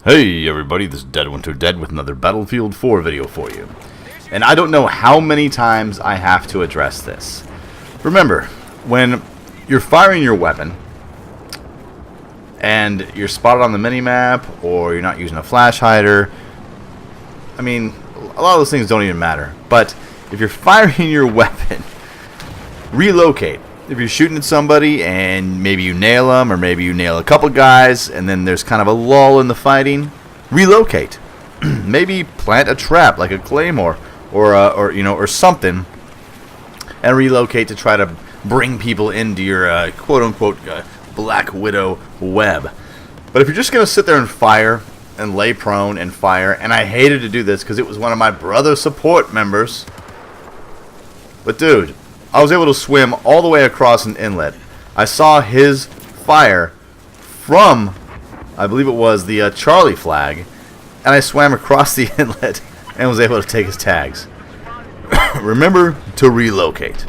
Hey everybody, this is Dead Winter Dead with another Battlefield 4 video for you. And I don't know how many times I have to address this. Remember, when you're firing your weapon and you're spotted on the minimap or you're not using a flash hider, I mean, a lot of those things don't even matter. But if you're firing your weapon, relocate. If you're shooting at somebody and maybe you nail them, or maybe you nail a couple guys, and then there's kind of a lull in the fighting, relocate. Maybe plant a trap like a claymore, or something, and relocate to try to bring people into your quote-unquote Black Widow web. But if you're just gonna sit there and fire and lay prone and fire, and I hated to do this because it was one of my brother support members, but dude, I was able to swim all the way across an inlet. I saw his fire from, I believe it was the Charlie flag, and I swam across the inlet and was able to take his tags. Remember to relocate.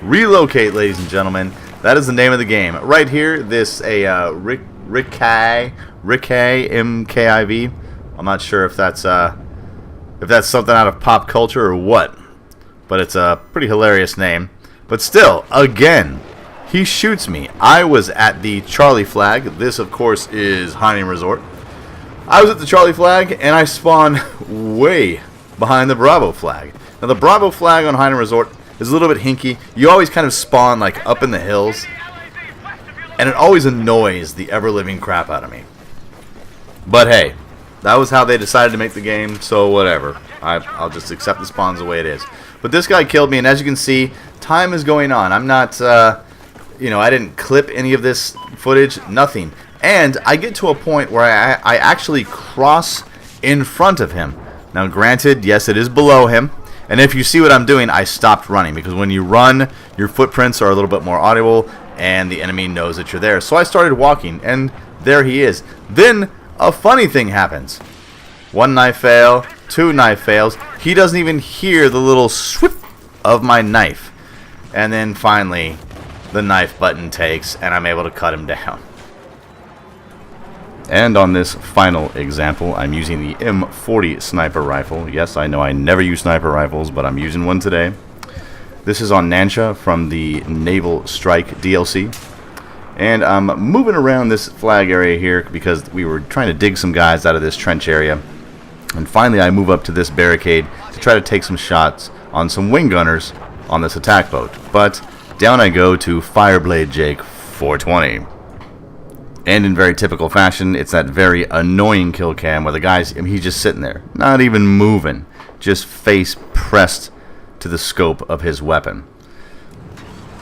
Relocate, ladies and gentlemen. That is the name of the game. Right here, this Rickay MKIV. I'm not sure if that's something out of pop culture or what, but it's a pretty hilarious name. But still, again, he shoots me. I was at the Charlie flag. This, of course, is Hunting Resort. I was at the Charlie flag, and I spawned way behind the Bravo flag. Now, the Bravo flag on Hunting Resort is a little bit hinky. You always kind of spawn, like, up in the hills, and it always annoys the ever-living crap out of me. But, hey, that was how they decided to make the game, so whatever. I'll just accept the spawns the way it is. But this guy killed me, and as you can see, time is going on. I'm not, I didn't clip any of this footage, nothing. And I get to a point where I actually cross in front of him. Now, granted, yes, it is below him. And if you see what I'm doing, I stopped running. Because when you run, your footprints are a little bit more audible, and the enemy knows that you're there. So I started walking, and there he is. Then, a funny thing happens. One knife fail, two knife fails. He doesn't even hear the little swip of my knife. And then finally, the knife button takes, and I'm able to cut him down. And on this final example, I'm using the M40 sniper rifle. Yes, I know I never use sniper rifles, but I'm using one today. This is on Nansha from the Naval Strike DLC. And I'm moving around this flag area here because we were trying to dig some guys out of this trench area. And finally, I move up to this barricade to try to take some shots on some wing gunners on this attack boat. But down I go to Fireblade Jake 420. And in very typical fashion, it's that very annoying kill cam where the guy's, he's just sitting there, not even moving, just face pressed to the scope of his weapon.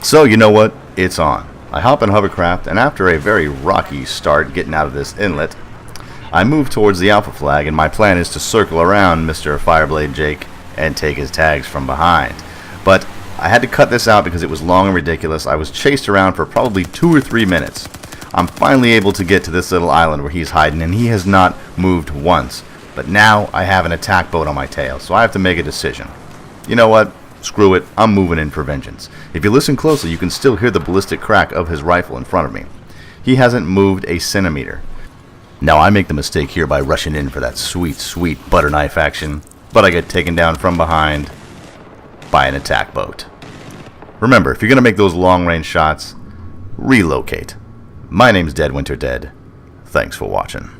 So you know what? It's on. I hop in hovercraft, and after a very rocky start getting out of this inlet, I move towards the Alpha flag, and my plan is to circle around Mr. Fireblade Jake and take his tags from behind. But I had to cut this out because it was long and ridiculous. I was chased around for probably 2 or 3 minutes. I'm finally able to get to this little island where he's hiding, and he has not moved once. But now I have an attack boat on my tail, so I have to make a decision. You know what? Screw it. I'm moving in for vengeance. If you listen closely, you can still hear the ballistic crack of his rifle in front of me. He hasn't moved a centimeter. Now, I make the mistake here by rushing in for that sweet, sweet butter knife action, but I get taken down from behind by an attack boat. Remember, if you're going to make those long-range shots, relocate. My name's Dead Winter Dead. Thanks for watching.